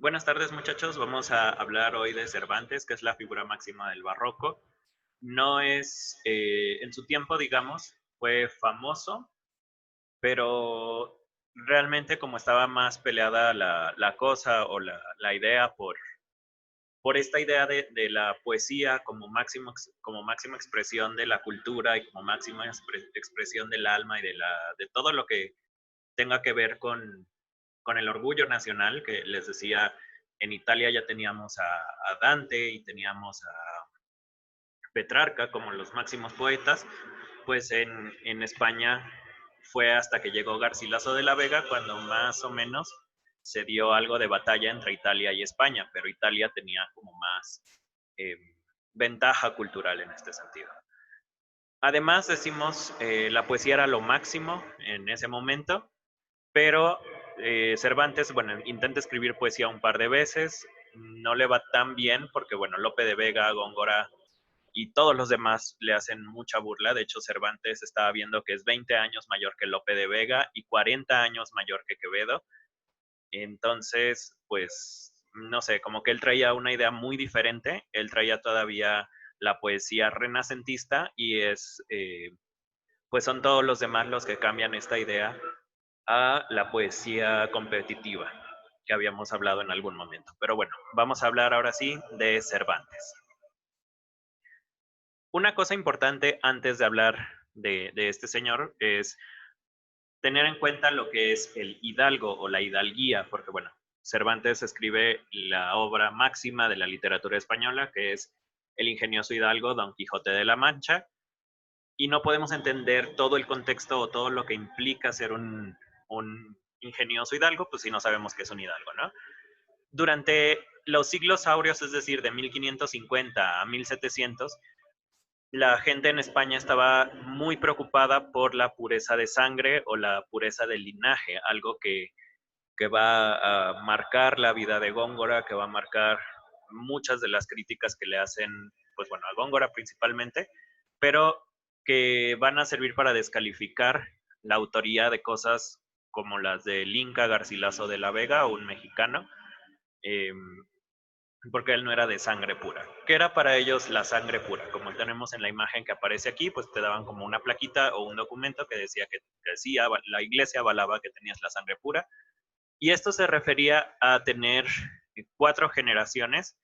Buenas tardes, muchachos. Vamos a hablar hoy de Cervantes, que es la figura máxima del barroco. No es, en su tiempo, digamos, fue famoso, pero realmente como estaba más peleada la cosa o la idea por esta idea de la poesía como máxima expresión de la cultura y como máxima expresión del alma y de todo lo que tenga que ver con el orgullo nacional, que les decía, en Italia ya teníamos a Dante y teníamos a Petrarca como los máximos poetas, pues en España fue hasta que llegó Garcilaso de la Vega cuando más o menos se dio algo de batalla entre Italia y España, pero Italia tenía como más eh, ventaja cultural en este sentido. Además, decimos, la poesía era lo máximo en ese momento, pero Cervantes, bueno, intenta escribir poesía un par de veces, no le va tan bien porque, bueno, Lope de Vega, Góngora y todos los demás le hacen mucha burla. De hecho, Cervantes estaba viendo que es 20 años mayor que Lope de Vega y 40 años mayor que Quevedo. Entonces, pues, no sé, como que él traía una idea muy diferente. Él traía todavía la poesía renacentista y pues son todos los demás los que cambian esta idea a la poesía competitiva que habíamos hablado en algún momento. Pero bueno, vamos a hablar ahora sí de Cervantes. Una cosa importante antes de hablar de este señor es tener en cuenta lo que es el hidalgo o la hidalguía, porque bueno, Cervantes escribe la obra máxima de la literatura española, que es El ingenioso hidalgo Don Quijote de la Mancha, y no podemos entender todo el contexto o todo lo que implica ser un ingenioso hidalgo, pues si no sabemos qué es un hidalgo, ¿no? Durante los siglos áureos, es decir, de 1550 a 1700, la gente en España estaba muy preocupada por la pureza de sangre o la pureza del linaje, algo que va a marcar la vida de Góngora, que va a marcar muchas de las críticas que le hacen, pues bueno, a Góngora principalmente, pero que van a servir para descalificar la autoría de cosas como las del Inca Garcilaso de la Vega, un mexicano, eh, porque él no era de sangre pura. ¿Qué era para ellos la sangre pura? Como tenemos en la imagen que aparece aquí, pues te daban como una plaquita o un documento que decía que sí, la iglesia avalaba que tenías la sangre pura, y esto se refería a tener 4 generaciones,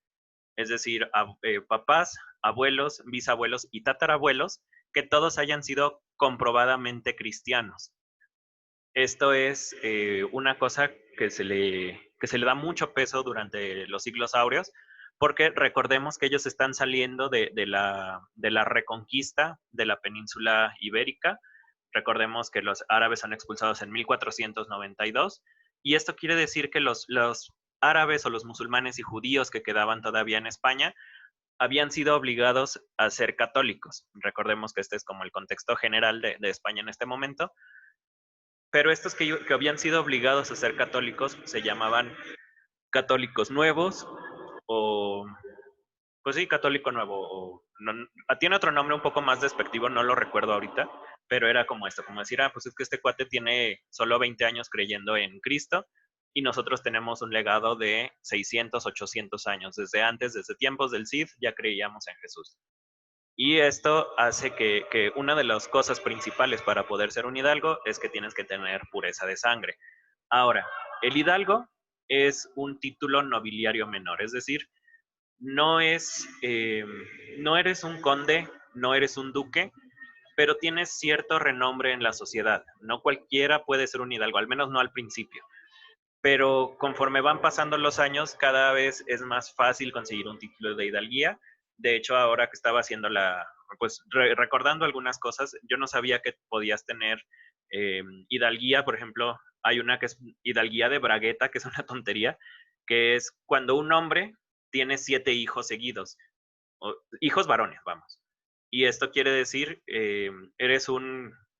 es decir, papás, abuelos, bisabuelos y tatarabuelos, que todos hayan sido comprobadamente cristianos. Esto es una cosa que se le da mucho peso durante los siglos áureos, porque recordemos que ellos están saliendo de la reconquista de la península ibérica. Recordemos que los árabes son expulsados en 1492, y esto quiere decir que los árabes o los musulmanes y judíos que quedaban todavía en España habían sido obligados a ser católicos. Recordemos que este es como el contexto general de España en este momento, pero estos que habían sido obligados a ser católicos se llamaban católicos nuevos o, pues sí, católico nuevo. Tiene otro nombre un poco más despectivo, no lo recuerdo ahorita, pero era como esto, como decir, pues es que este cuate tiene solo 20 años creyendo en Cristo y nosotros tenemos un legado de 600, 800 años. Desde antes, desde tiempos del Cid, ya creíamos en Jesús. Y esto hace que una de las cosas principales para poder ser un hidalgo es que tienes que tener pureza de sangre. Ahora, el hidalgo es un título nobiliario menor, es decir, no no eres un conde, no eres un duque, pero tienes cierto renombre en la sociedad. No cualquiera puede ser un hidalgo, al menos no al principio. Pero conforme van pasando los años, cada vez es más fácil conseguir un título de hidalguía. De hecho, ahora que estaba haciendo pues recordando algunas cosas, yo no sabía que podías tener hidalguía. Por ejemplo, hay una que es hidalguía de bragueta, que es una tontería, que es cuando un hombre tiene 7 hijos seguidos, hijos varones, vamos. Y esto quiere decir, eres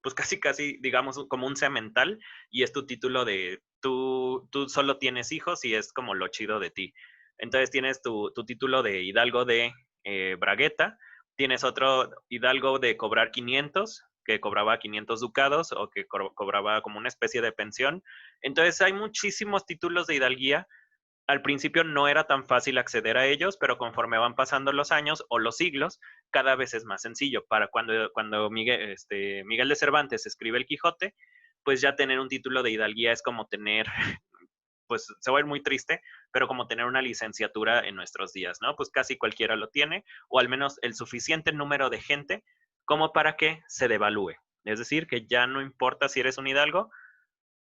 pues casi, casi, digamos, como un semental, y es tu título de, tú solo tienes hijos y es como lo chido de ti. Entonces tienes tu título de hidalgo de bragueta, tienes otro hidalgo de cobrar 500, que cobraba 500 ducados o que cobraba como una especie de pensión. Entonces hay muchísimos títulos de hidalguía al principio no era tan fácil acceder a ellos, pero conforme van pasando los años o los siglos, cada vez es más sencillo. Para cuando Miguel de Cervantes escribe el Quijote, pues ya tener un título de hidalguía es como tener, pues se va a ir muy triste, pero como tener una licenciatura en nuestros días, ¿no? Pues casi cualquiera lo tiene, o al menos el suficiente número de gente como para que se devalúe. Es decir, que ya no importa si eres un hidalgo,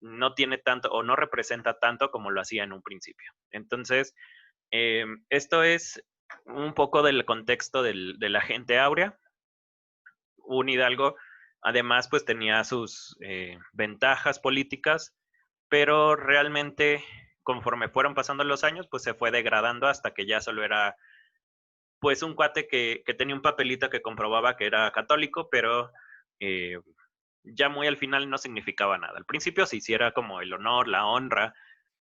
no tiene tanto o no representa tanto como lo hacía en un principio. Entonces, esto es un poco del contexto de la gente áurea. Un hidalgo, además, pues tenía sus ventajas políticas, pero realmente conforme fueron pasando los años, pues se fue degradando hasta que ya solo era pues un cuate que tenía un papelito que comprobaba que era católico, pero eh, ya muy al final no significaba nada. Al principio se hiciera como el honor, la honra,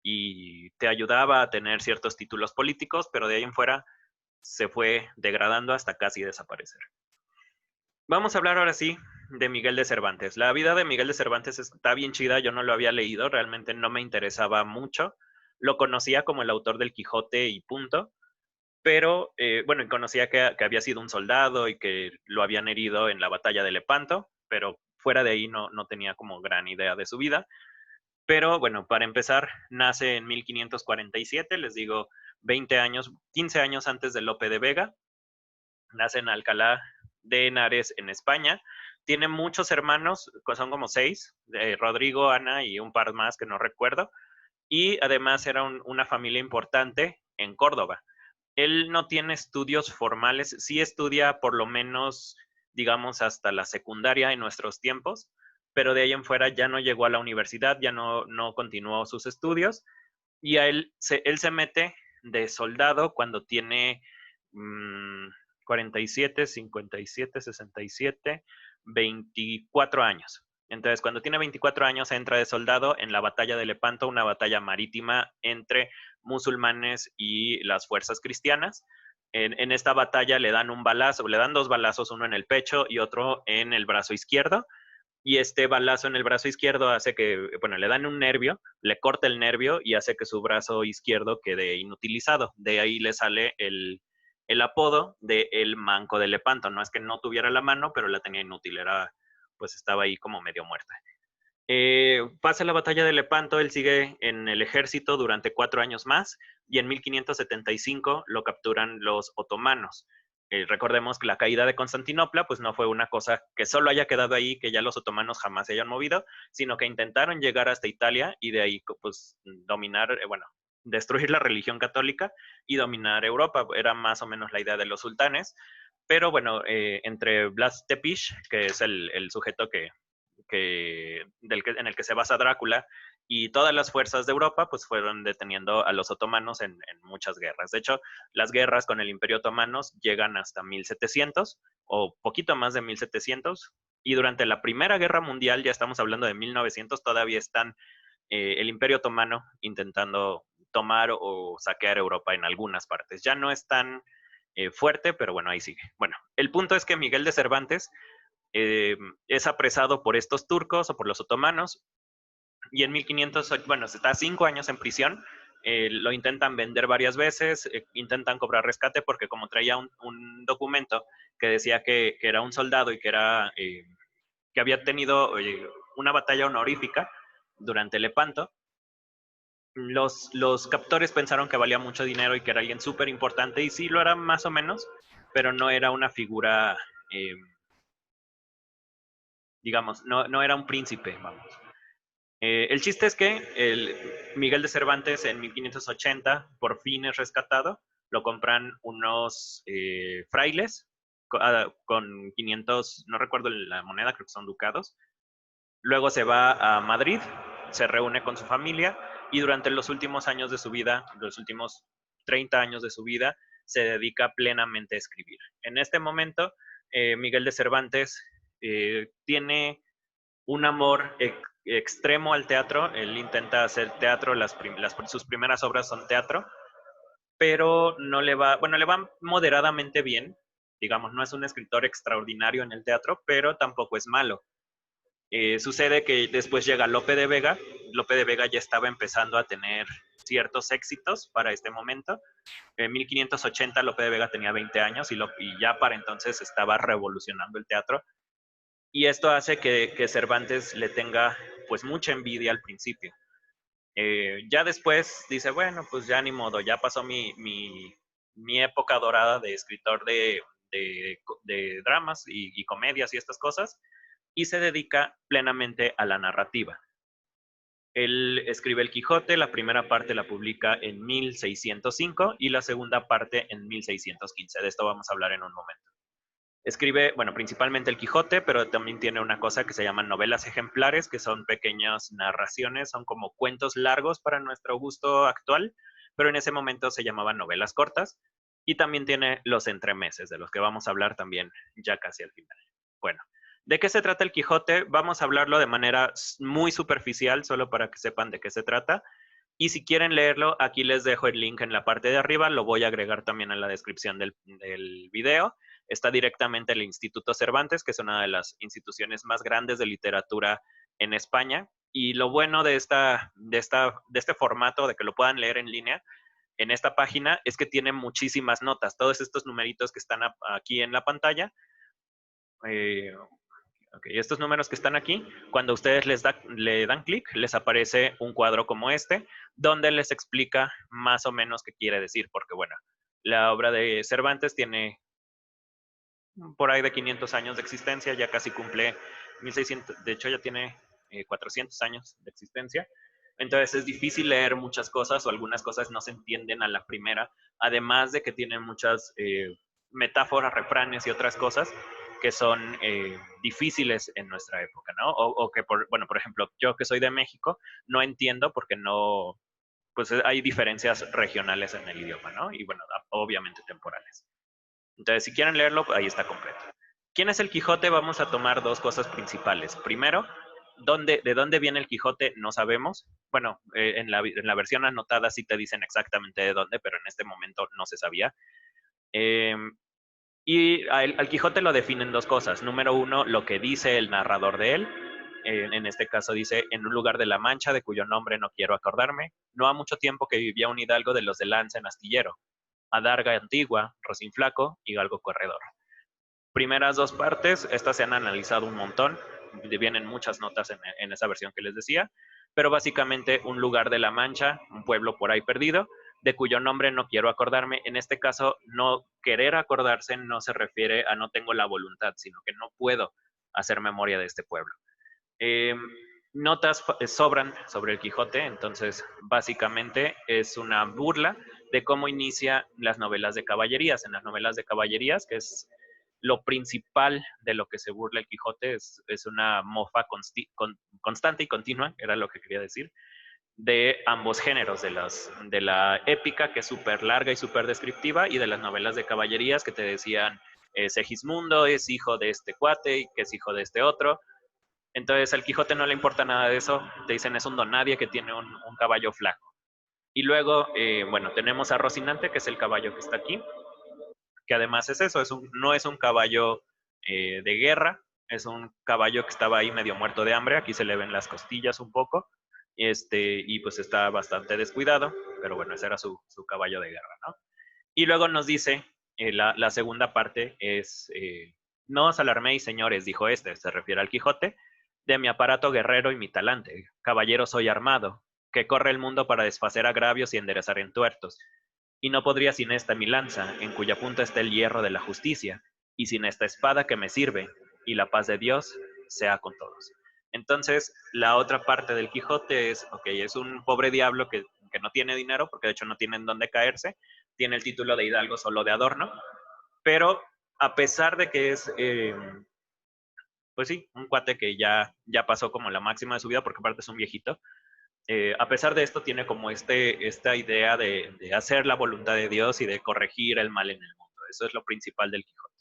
y te ayudaba a tener ciertos títulos políticos, pero de ahí en fuera se fue degradando hasta casi desaparecer. Vamos a hablar ahora sí de Miguel de Cervantes. La vida de Miguel de Cervantes está bien chida, yo no lo había leído, realmente no me interesaba mucho. Lo conocía como el autor del Quijote y punto, pero bueno, conocía que había sido un soldado y que lo habían herido en la batalla de Lepanto, pero fuera de ahí no tenía como gran idea de su vida. Pero bueno, para empezar, nace en 1547, les digo, 20 años, 15 años antes de Lope de Vega. Nace en Alcalá de Henares, en España. Tiene muchos hermanos, son como 6, Rodrigo, Ana y un par más que no recuerdo. Y además era una familia importante en Córdoba. Él no tiene estudios formales, sí estudia por lo menos, digamos, hasta la secundaria en nuestros tiempos, pero de ahí en fuera ya no llegó a la universidad, ya no continuó sus estudios, y él se mete de soldado cuando tiene 47, 57, 67, 24 años. Entonces, cuando tiene 24 años, entra de soldado en la batalla de Lepanto, una batalla marítima entre musulmanes y las fuerzas cristianas. En esta batalla le dan un balazo, le dan 2 balazos, uno en el pecho y otro en el brazo izquierdo, y este balazo en el brazo izquierdo hace que, bueno, le dan un nervio, le corta el nervio y hace que su brazo izquierdo quede inutilizado. De ahí le sale el apodo de el manco de Lepanto. No es que no tuviera la mano, pero la tenía inútil, pues estaba ahí como medio muerta. Pasa la batalla de Lepanto, él sigue en el ejército durante 4 años más y en 1575 lo capturan los otomanos. Recordemos que la caída de Constantinopla pues no fue una cosa que solo haya quedado ahí, que ya los otomanos jamás se hayan movido, sino que intentaron llegar hasta Italia y de ahí pues dominar, bueno, destruir la religión católica y dominar Europa. Era más o menos la idea de los sultanes, pero bueno, entre Blas Tepish, que es el sujeto en el que se basa Drácula, y todas las fuerzas de Europa pues fueron deteniendo a los otomanos en muchas guerras. De hecho, las guerras con el Imperio Otomano llegan hasta 1700 o poquito más de 1700, y durante la Primera Guerra Mundial, ya estamos hablando de 1900, todavía están el Imperio Otomano intentando tomar o saquear Europa en algunas partes. Ya no es tan fuerte, pero bueno, ahí sigue. Bueno, el punto es que Miguel de Cervantes es apresado por estos turcos o por los otomanos, y en 1500, bueno, está 5 años en prisión. Lo intentan vender varias veces, intentan cobrar rescate porque como traía un documento que decía que era un soldado y que había tenido una batalla honorífica durante Lepanto, los captores pensaron que valía mucho dinero y que era alguien súper importante, y sí lo era más o menos, pero no era una figura, digamos, no era un príncipe, vamos. El chiste es que Miguel de Cervantes en 1580 por fin es rescatado, lo compran unos frailes con 500, no recuerdo la moneda, creo que son ducados. Luego se va a Madrid, se reúne con su familia y durante los últimos años de su vida, los últimos 30 años de su vida, se dedica plenamente a escribir. En este momento, Miguel de Cervantes tiene un amor extremo al teatro. Él intenta hacer teatro, sus primeras obras son teatro, pero no le va, bueno, le va moderadamente bien. Digamos, no es un escritor extraordinario en el teatro, pero tampoco es malo. Sucede que después llega Lope de Vega. Lope de Vega ya estaba empezando a tener ciertos éxitos para este momento. En 1580 Lope de Vega tenía 20 años y ya para entonces estaba revolucionando el teatro. Y esto hace que Cervantes le tenga pues mucha envidia al principio. Ya después dice, bueno, pues ya ni modo, ya pasó mi época dorada de escritor de dramas y comedias y estas cosas, y se dedica plenamente a la narrativa. Él escribe El Quijote, la primera parte la publica en 1605 y la segunda parte en 1615. De esto vamos a hablar en un momento. Escribe, bueno, principalmente El Quijote, pero también tiene una cosa que se llaman novelas ejemplares, que son pequeñas narraciones, son como cuentos largos para nuestro gusto actual, pero en ese momento se llamaban novelas cortas. Y también tiene los entremeses, de los que vamos a hablar también ya casi al final. Bueno, ¿de qué se trata El Quijote? Vamos a hablarlo de manera muy superficial, solo para que sepan de qué se trata. Y si quieren leerlo, aquí les dejo el link en la parte de arriba, lo voy a agregar también en la descripción del video. Está directamente el Instituto Cervantes, que es una de las instituciones más grandes de literatura en España. Y lo bueno de este formato, de que lo puedan leer en línea, en esta página, es que tiene muchísimas notas. Todos estos numeritos que están aquí en la pantalla, okay, estos números que están aquí, cuando ustedes le dan clic, les aparece un cuadro como este, donde les explica más o menos qué quiere decir, porque bueno, la obra de Cervantes tiene por ahí de 500 años de existencia, ya casi cumple 1600, de hecho ya tiene 400 años de existencia. Entonces es difícil leer muchas cosas o algunas cosas no se entienden a la primera, además de que tiene muchas metáforas, refranes y otras cosas que son difíciles en nuestra época, ¿no? O que, bueno, por ejemplo, yo que soy de México, no entiendo porque no, pues hay diferencias regionales en el idioma, ¿no? Y bueno, obviamente temporales. Entonces, si quieren leerlo, ahí está completo. ¿Quién es el Quijote? Vamos a tomar dos cosas principales. Primero, ¿de dónde viene el Quijote? No sabemos. Bueno, en la versión anotada sí te dicen exactamente de dónde, pero en este momento no se sabía. Eh, y al Quijote lo definen dos cosas. Número uno, lo que dice el narrador de él. En este caso dice, en un lugar de la Mancha, de cuyo nombre no quiero acordarme, no ha mucho tiempo que vivía un hidalgo de los de lanza en astillero, adarga antigua, rocín flaco y galgo corredor. Primeras dos partes, estas se han analizado un montón, vienen muchas notas en esa versión que les decía, pero básicamente un lugar de la Mancha, un pueblo por ahí perdido, de cuyo nombre no quiero acordarme. En este caso, no querer acordarse no se refiere a no tengo la voluntad, sino que no puedo hacer memoria de este pueblo. Eh, Notas sobran sobre el Quijote, entonces básicamente es una burla de cómo inicia las novelas de caballerías. En las novelas de caballerías, que es lo principal de lo que se burla el Quijote, es una mofa constante y continua, era lo que quería decir, de ambos géneros, de la épica, que es súper larga y súper descriptiva, y de las novelas de caballerías que te decían, Segismundo es hijo de este cuate y que es hijo de este otro. Entonces al Quijote no le importa nada de eso, te dicen es un don nadie que tiene un caballo flaco. Y luego, bueno, tenemos a Rocinante, que es el caballo que está aquí, que además es eso, no es un caballo de guerra, es un caballo que estaba ahí medio muerto de hambre, aquí se le ven las costillas un poco, y pues está bastante descuidado, pero bueno, ese era su caballo de guerra, ¿no? Y luego nos dice, la segunda parte es, no os alarméis, señores, dijo este, se refiere al Quijote, de mi aparato guerrero y mi talante, caballero soy armado, que corre el mundo para desfacer agravios y enderezar entuertos. Y no podría sin esta mi lanza, en cuya punta está el hierro de la justicia, y sin esta espada que me sirve, y la paz de Dios sea con todos. Entonces, la otra parte del Quijote es, ok, es un pobre diablo que no tiene dinero, porque de hecho no tiene en dónde caerse, tiene el título de hidalgo solo de adorno, pero a pesar de que es, pues sí, un cuate que ya pasó como la máxima de su vida, porque aparte es un viejito, a pesar de esto tiene como esta idea de hacer la voluntad de Dios y de corregir el mal en el mundo. Eso es lo principal del Quijote.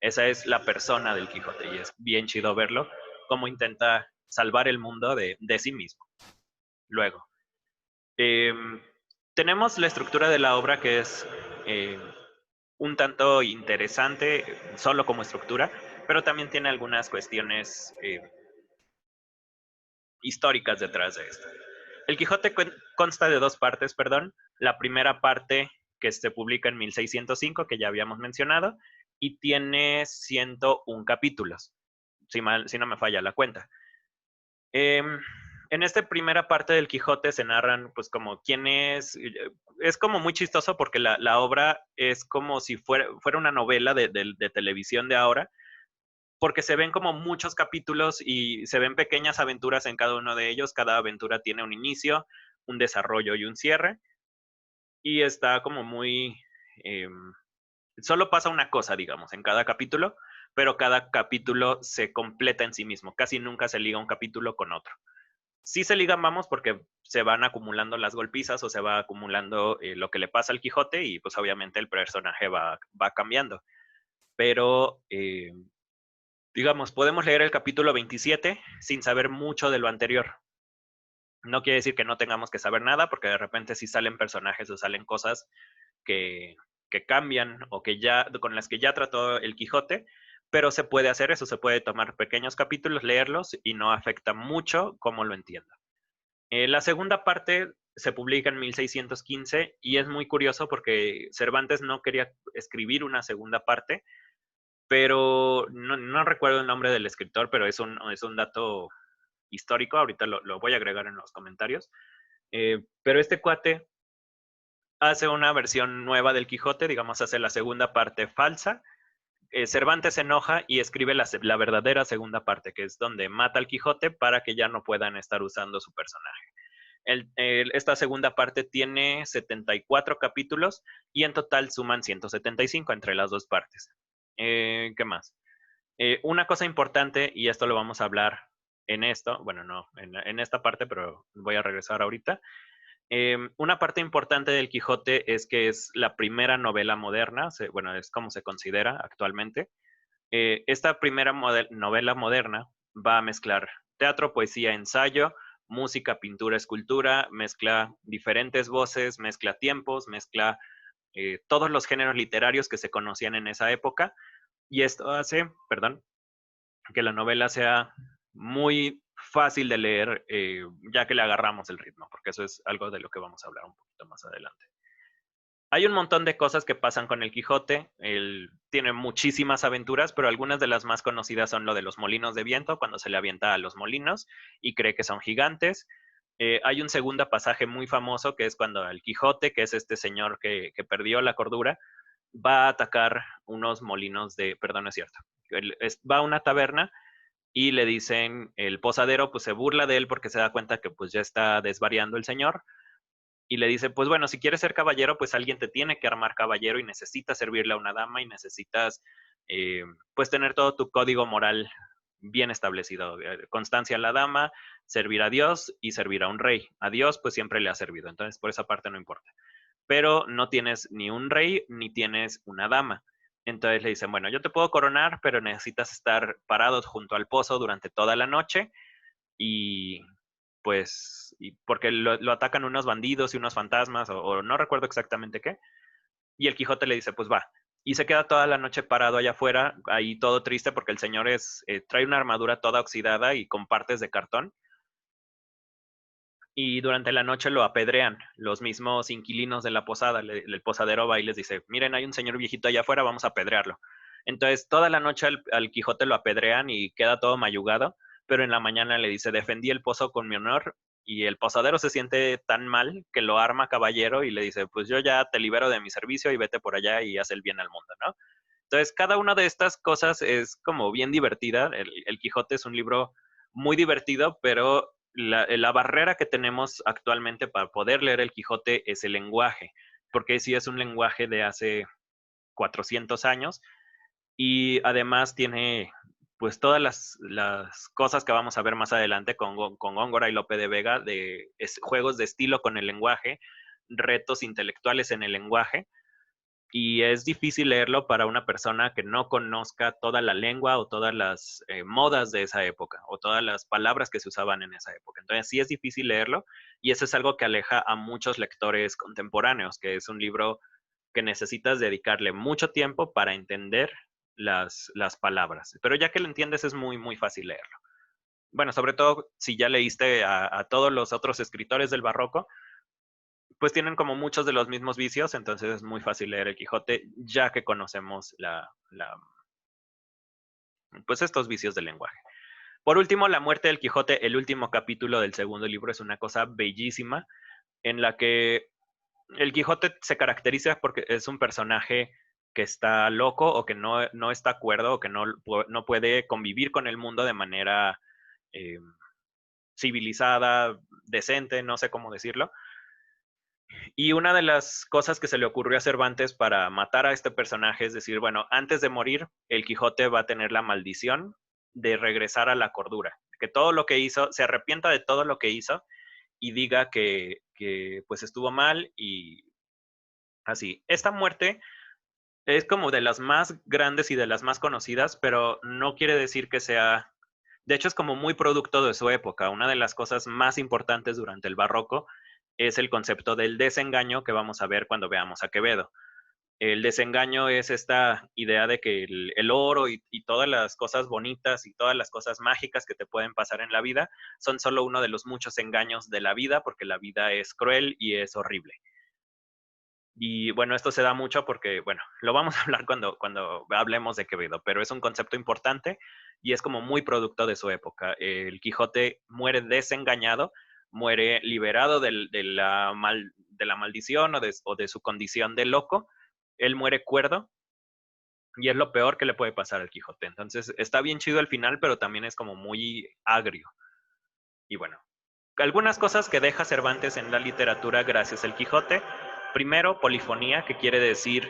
Esa es la persona del Quijote y es bien chido verlo, cómo intenta salvar el mundo de sí mismo. Luego, eh, tenemos la estructura de la obra que es un tanto interesante solo como estructura, pero también tiene algunas cuestiones históricas detrás de esto. El Quijote consta de dos partes, perdón. La primera parte que se publica en 1605, que ya habíamos mencionado, y tiene 101 capítulos, si no me falla la cuenta. En esta primera parte del Quijote se narran, pues, como quién es como muy chistoso porque la obra es como si fuera una novela de televisión de ahora, porque se ven como muchos capítulos y se ven pequeñas aventuras en cada uno de ellos. Cada aventura tiene un inicio, un desarrollo y un cierre, y está como muy... solo pasa una cosa, digamos, en cada capítulo, pero cada capítulo se completa en sí mismo. Casi nunca se liga un capítulo con otro. Sí se ligan, vamos, porque se van acumulando las golpizas o se va acumulando lo que le pasa al Quijote y pues obviamente el personaje va cambiando. Pero, digamos, podemos leer el capítulo 27 sin saber mucho de lo anterior. No quiere decir que no tengamos que saber nada, porque de repente sí salen personajes o salen cosas que, que cambian o que ya, con las que ya trató el Quijote, pero se puede hacer eso, se puede tomar pequeños capítulos, leerlos y no afecta mucho cómo lo entienda. La segunda parte se publica en 1615 y es muy curioso porque Cervantes no quería escribir una segunda parte, pero no recuerdo el nombre del escritor, pero es un dato histórico, ahorita lo voy a agregar en los comentarios. Pero este cuate hace una versión nueva del Quijote, digamos, hace la segunda parte falsa. Cervantes se enoja y escribe la verdadera segunda parte, que es donde mata al Quijote para que ya no puedan estar usando su personaje. Esta segunda parte tiene 74 capítulos y en total suman 175 entre las dos partes. ¿Qué más? Una cosa importante, y esto lo vamos a hablar en esto, bueno, no, en esta parte, pero voy a regresar ahorita. Una parte importante del Quijote es que es la primera novela moderna, bueno, es como se considera actualmente. Esta primera novela moderna va a mezclar teatro, poesía, ensayo, música, pintura, escultura, mezcla diferentes voces, mezcla tiempos, mezcla todos los géneros literarios que se conocían en esa época, y esto hace, perdón, que la novela sea muy fácil de leer, ya que le agarramos el ritmo, porque eso es algo de lo que vamos a hablar un poquito más adelante. Hay un montón de cosas que pasan con el Quijote. Él tiene muchísimas aventuras, pero algunas de las más conocidas son lo de los molinos de viento, cuando se le avienta a los molinos y cree que son gigantes. Hay un segundo pasaje muy famoso que es cuando el Quijote, que es este señor que perdió la cordura, va a atacar unos molinos perdón, no es cierto. Va a una taberna y le dicen, el posadero pues se burla de él porque se da cuenta que pues ya está desvariando el señor y le dice, pues bueno, si quieres ser caballero, pues alguien te tiene que armar caballero y necesitas servirle a una dama y necesitas pues tener todo tu código moral bien establecido. Constancia a la dama, servir a Dios y servir a un rey. A Dios pues siempre le ha servido, entonces por esa parte no importa. Pero no tienes ni un rey ni tienes una dama. Entonces le dicen, bueno, yo te puedo coronar, pero necesitas estar parados junto al pozo durante toda la noche y pues, y porque lo atacan unos bandidos y unos fantasmas, o no recuerdo exactamente qué, y el Quijote le dice, pues va, y se queda toda la noche parado allá afuera, ahí todo triste porque el señor trae una armadura toda oxidada y con partes de cartón, y durante la noche lo apedrean los mismos inquilinos de la posada. El posadero va y les dice, miren, hay un señor viejito allá afuera, vamos a apedrearlo. Entonces toda la noche al Quijote lo apedrean y queda todo mayugado, pero en la mañana le dice, defendí el pozo con mi honor, y el posadero se siente tan mal que lo arma caballero y le dice, pues yo ya te libero de mi servicio y vete por allá y haz el bien al mundo, ¿no? Entonces cada una de estas cosas es como bien divertida. El Quijote es un libro muy divertido, pero la barrera que tenemos actualmente para poder leer el Quijote es el lenguaje, porque sí es un lenguaje de hace 400 años y además tiene pues todas las cosas que vamos a ver más adelante con Góngora y Lope de Vega, juegos de estilo con el lenguaje, retos intelectuales en el lenguaje, y es difícil leerlo para una persona que no conozca toda la lengua o todas las modas de esa época o todas las palabras que se usaban en esa época. Entonces sí es difícil leerlo y eso es algo que aleja a muchos lectores contemporáneos, que es un libro que necesitas dedicarle mucho tiempo para entender las palabras. Pero ya que lo entiendes es muy, muy fácil leerlo. bueno, sobre todo si ya leíste a todos los otros escritores del barroco, pues tienen como muchos de los mismos vicios, entonces es muy fácil leer el Quijote ya que conocemos pues estos vicios del lenguaje. Por último, La muerte del Quijote, el último capítulo del segundo libro, es una cosa bellísima en la que el Quijote se caracteriza porque es un personaje que está loco o que no está acuerdo o que no puede convivir con el mundo de manera eh, civilizada, decente, no sé cómo decirlo. Y una de las cosas que se le ocurrió a Cervantes para matar a este personaje es decir, bueno, antes de morir, el Quijote va a tener la maldición de regresar a la cordura, que todo lo que hizo, se arrepienta de todo lo que hizo y diga que pues estuvo mal y así. Esta muerte es como de las más grandes y de las más conocidas, pero no quiere decir que sea, de hecho es como muy producto de su época. Una de las cosas más importantes durante el barroco es el concepto del desengaño que vamos a ver cuando veamos a Quevedo. El desengaño es esta idea de que el oro y todas las cosas bonitas y todas las cosas mágicas que te pueden pasar en la vida son solo uno de los muchos engaños de la vida, porque la vida es cruel y es horrible. Y bueno, esto se da mucho porque, bueno, lo vamos a hablar cuando hablemos de Quevedo, pero es un concepto importante y es como muy producto de su época. El Quijote muere desengañado, muere liberado de la maldición o de su condición de loco. Él muere cuerdo y es lo peor que le puede pasar al Quijote. Entonces, está bien chido el final, pero también es como muy agrio. Y bueno, algunas cosas que deja Cervantes en la literatura gracias al Quijote. Primero, polifonía, que quiere decir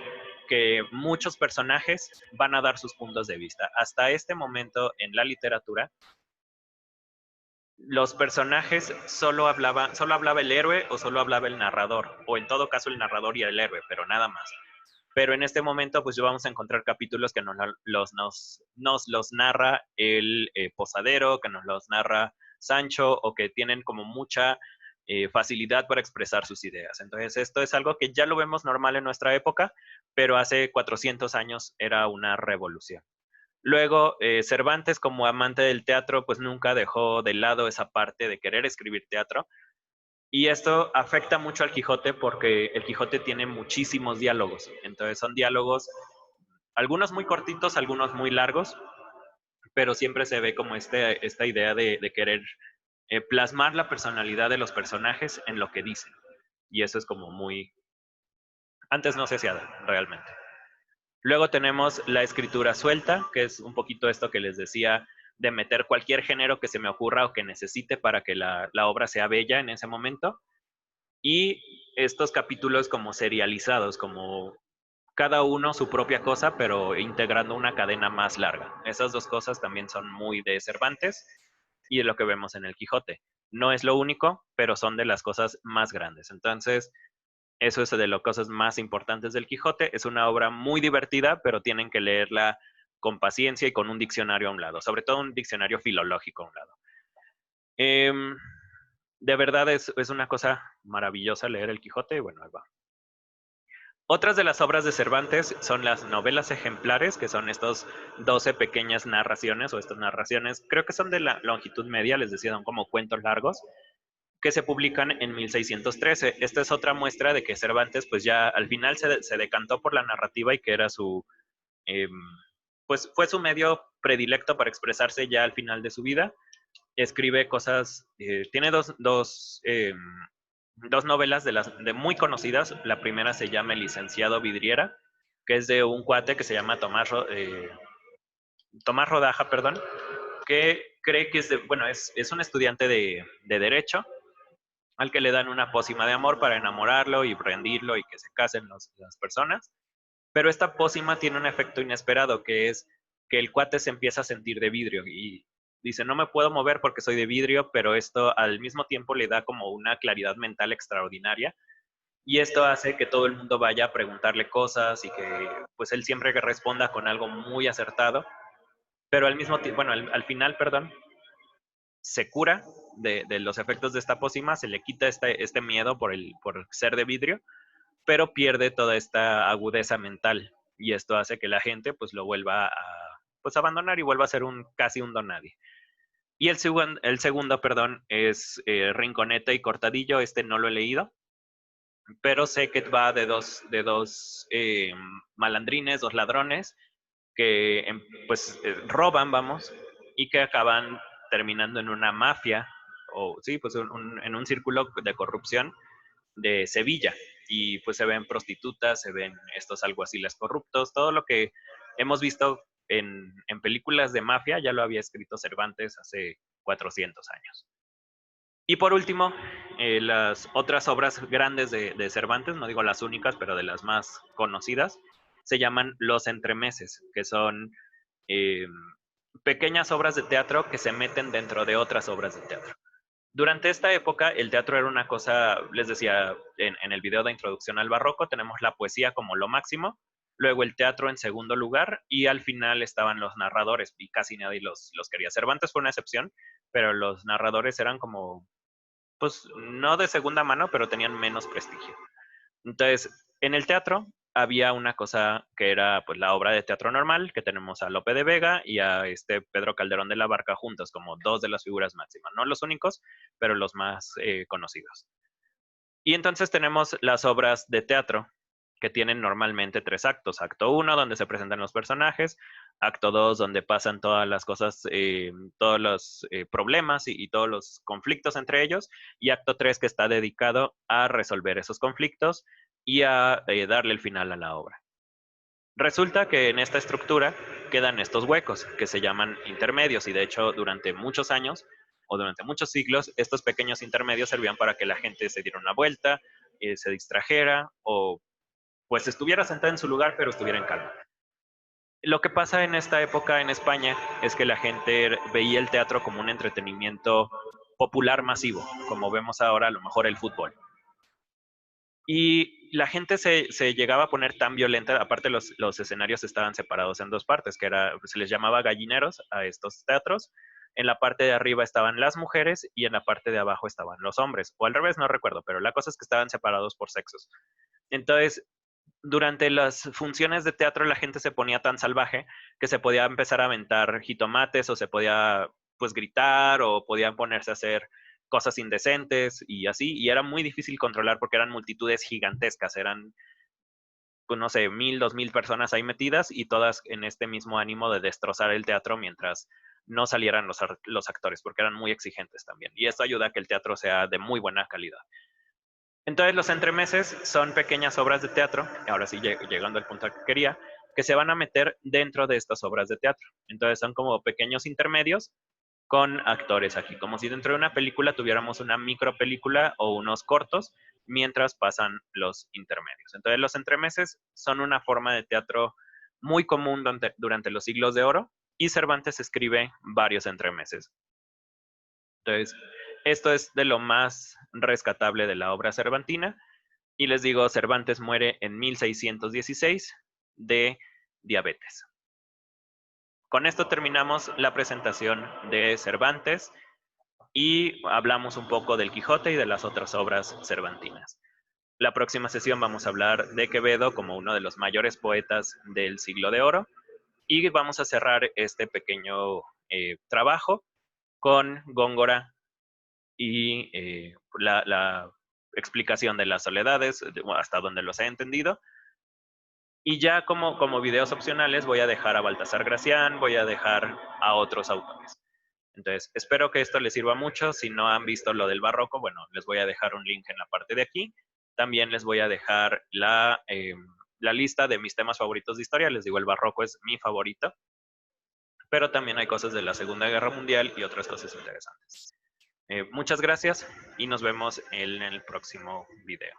que muchos personajes van a dar sus puntos de vista. Hasta este momento en la literatura, los personajes solo hablaba el héroe o solo hablaba el narrador, o en todo caso el narrador y el héroe, pero nada más. Pero en este momento, pues vamos a encontrar capítulos que nos los narra el posadero, que nos los narra Sancho, o que tienen como mucha facilidad para expresar sus ideas. Entonces, esto es algo que ya lo vemos normal en nuestra época, pero hace 400 años era una revolución. Luego, Cervantes, como amante del teatro, pues nunca dejó de lado esa parte de querer escribir teatro. Y esto afecta mucho al Quijote porque el Quijote tiene muchísimos diálogos. Entonces son diálogos, algunos muy cortitos, algunos muy largos, pero siempre se ve como esta idea de querer plasmar la personalidad de los personajes en lo que dicen. Y eso es como muy... Antes no se hacía realmente. Luego tenemos la escritura suelta, que es un poquito esto que les decía de meter cualquier género que se me ocurra o que necesite para que la obra sea bella en ese momento. Y estos capítulos como serializados, como cada uno su propia cosa, pero integrando una cadena más larga. Esas dos cosas también son muy de Cervantes y es lo que vemos en el Quijote. No es lo único, pero son de las cosas más grandes. Entonces, eso es de las cosas más importantes del Quijote. Es una obra muy divertida, pero tienen que leerla con paciencia y con un diccionario a un lado, sobre todo un diccionario filológico a un lado. Eh, de verdad es una cosa maravillosa leer el Quijote. Bueno, ahí va. Otras de las obras de Cervantes son las novelas ejemplares, que son estas 12 pequeñas narraciones o estas narraciones, creo que son de la longitud media, les decía, son como cuentos largos, que se publican en 1613. Esta es otra muestra de que Cervantes pues ya al final se decantó por la narrativa y que era eh, pues fue su medio predilecto para expresarse ya al final de su vida. Escribe cosas, tiene dos novelas de muy conocidas. La primera se llama El licenciado Vidriera, que es de un cuate que se llama Tomás Rodaja, perdón, que cree que bueno, es un estudiante de Derecho al que le dan una pócima de amor para enamorarlo y rendirlo y que se casen las personas. Pero esta pócima tiene un efecto inesperado, que es que el cuate se empieza a sentir de vidrio y dice, no me puedo mover porque soy de vidrio, pero esto al mismo tiempo le da como una claridad mental extraordinaria y esto hace que todo el mundo vaya a preguntarle cosas y que pues él siempre que responda con algo muy acertado, pero al mismo tiempo, bueno, al final, perdón, se cura de los efectos de esta pócima, se le quita este miedo por ser de vidrio, pero pierde toda esta agudeza mental y esto hace que la gente pues lo vuelva a pues abandonar y vuelva a ser casi un don nadie. Y el segundo, perdón, es Rinconete y Cortadillo. Este no lo he leído, pero sé que va de dos malandrines, dos ladrones, que pues roban, vamos, y que acaban terminando en una mafia, o sí, pues en un círculo de corrupción de Sevilla. Y pues se ven prostitutas, se ven estos alguaciles corruptos, todo lo que hemos visto en películas de mafia ya lo había escrito Cervantes hace 400 años. Y por último, las otras obras grandes de Cervantes, no digo las únicas, pero de las más conocidas, se llaman los entremeses, que son eh, pequeñas obras de teatro que se meten dentro de otras obras de teatro. Durante esta época, el teatro era una cosa, les decía en el video de introducción al barroco, tenemos la poesía como lo máximo, luego el teatro en segundo lugar, y al final estaban los narradores, y casi nadie los quería. Cervantes fue una excepción, pero los narradores eran como, pues, no de segunda mano, pero tenían menos prestigio. Entonces, en el teatro había una cosa que era pues la obra de teatro normal, que tenemos a Lope de Vega y a este Pedro Calderón de la Barca juntos como dos de las figuras máximas, no los únicos, pero los más conocidos. Y entonces tenemos las obras de teatro que tienen normalmente tres actos. Acto 1, donde se presentan los personajes. Acto 2, donde pasan todas las cosas, todos los problemas y todos los conflictos entre ellos. Y acto 3, que está dedicado a resolver esos conflictos y a darle el final a la obra. Resulta que en esta estructura quedan estos huecos que se llaman intermedios y de hecho durante muchos años o durante muchos siglos estos pequeños intermedios servían para que la gente se diera una vuelta, se distrajera o pues estuviera sentada en su lugar pero estuviera en calma. Lo que pasa en esta época en España es que la gente veía el teatro como un entretenimiento popular masivo, como vemos ahora a lo mejor el fútbol. Y la gente se llegaba a poner tan violenta, aparte los escenarios estaban separados en dos partes, que era, se les llamaba gallineros a estos teatros. En la parte de arriba estaban las mujeres y en la parte de abajo estaban los hombres, o al revés, no recuerdo, pero la cosa es que estaban separados por sexos. Entonces, durante las funciones de teatro la gente se ponía tan salvaje que se podía empezar a aventar jitomates o se podía pues gritar o podían ponerse a hacer cosas indecentes y así, y era muy difícil controlar porque eran multitudes gigantescas, eran, pues no sé, 1000, 2000 personas ahí metidas y todas en este mismo ánimo de destrozar el teatro mientras no salieran los actores, porque eran muy exigentes también. Y esto ayuda a que el teatro sea de muy buena calidad. Entonces los entremeses son pequeñas obras de teatro, ahora sí llegando al punto al que quería, que se van a meter dentro de estas obras de teatro. Entonces son como pequeños intermedios con actores aquí, como si dentro de una película tuviéramos una micro película o unos cortos mientras pasan los intermedios. Entonces los entremeses son una forma de teatro muy común durante los siglos de oro y Cervantes escribe varios entremeses. Entonces, esto es de lo más rescatable de la obra cervantina. Y les digo, Cervantes muere en 1616 de diabetes. Con esto terminamos la presentación de Cervantes y hablamos un poco del Quijote y de las otras obras cervantinas. La próxima sesión vamos a hablar de Quevedo como uno de los mayores poetas del siglo de oro y vamos a cerrar este pequeño trabajo con Góngora y la explicación de las soledades, hasta donde los he entendido. Y ya como videos opcionales voy a dejar a Baltasar Gracián, voy a dejar a otros autores. Entonces, espero que esto les sirva mucho. Si no han visto lo del barroco, bueno, les voy a dejar un link en la parte de aquí. También les voy a dejar la lista de mis temas favoritos de historia. Les digo, el barroco es mi favorito, pero también hay cosas de la Segunda Guerra Mundial y otras cosas interesantes. Muchas gracias y nos vemos en el próximo video.